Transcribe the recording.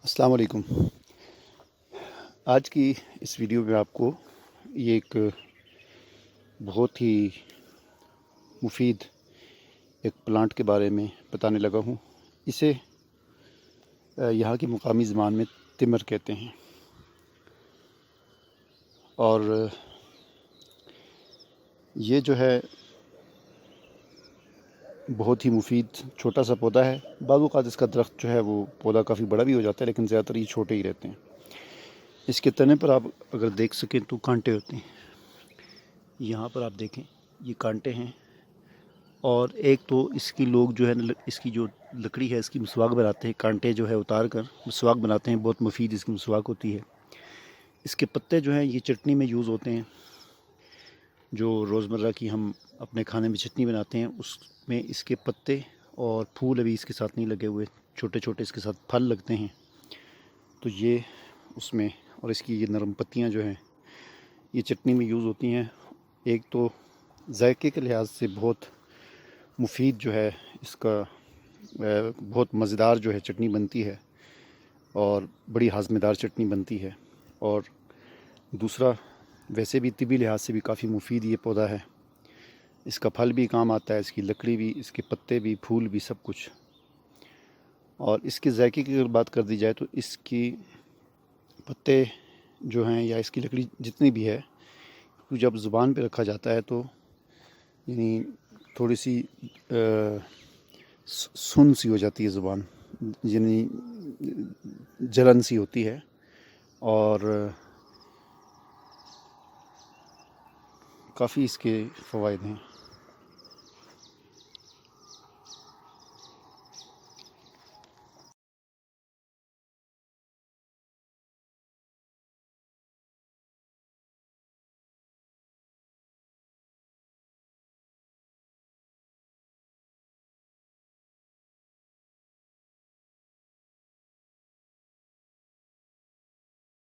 السلام علیکم۔ آج کی اس ویڈیو میں آپ کو یہ ایک بہت ہی مفید ایک پلانٹ کے بارے میں بتانے لگا ہوں۔ اسے یہاں کی مقامی زبان میں تمر کہتے ہیں، اور یہ جو ہے بہت ہی مفید چھوٹا سا پودا ہے۔ بعض اوقات اس کا درخت جو ہے وہ پودا کافی بڑا بھی ہو جاتا ہے، لیکن زیادہ تر یہ چھوٹے ہی رہتے ہیں۔ اس کے تنے پر آپ اگر دیکھ سکیں تو کانٹے ہوتے ہیں۔ یہاں پر آپ دیکھیں یہ کانٹے ہیں، اور ایک تو اس کی لوگ جو ہے اس کی جو لکڑی ہے اس کی مسواک بناتے ہیں، کانٹے جو ہے اتار کر مسواک بناتے ہیں، بہت مفید اس کی مسواک ہوتی ہے۔ اس کے پتے جو ہیں یہ چٹنی میں یوز ہوتے ہیں، جو روزمرہ کی ہم اپنے کھانے میں چٹنی بناتے ہیں اس میں اس کے پتے اور پھول ابھی اس کے ساتھ نہیں لگے ہوئے، چھوٹے چھوٹے اس کے ساتھ پھل لگتے ہیں، تو یہ اس میں، اور اس کی یہ نرم پتیاں جو ہیں یہ چٹنی میں یوز ہوتی ہیں۔ ایک تو ذائقے کے لحاظ سے بہت مفید جو ہے اس کا بہت مزیدار جو ہے چٹنی بنتی ہے، اور بڑی ہاضمے دار چٹنی بنتی ہے، اور دوسرا ویسے بھی طبی لحاظ سے بھی کافی مفید یہ پودا ہے۔ اس کا پھل بھی کام آتا ہے، اس کی لکڑی بھی، اس کے پتے بھی، پھول بھی، سب کچھ۔ اور اس کے ذائقے کی اگر بات کر دی جائے تو اس کی پتے جو ہیں یا اس کی لکڑی جتنی بھی ہے، جب زبان پہ رکھا جاتا ہے تو یعنی تھوڑی سی سن سی ہو جاتی ہے زبان، یعنی جلن سی ہوتی ہے، اور کافی اس کے فوائد ہیں۔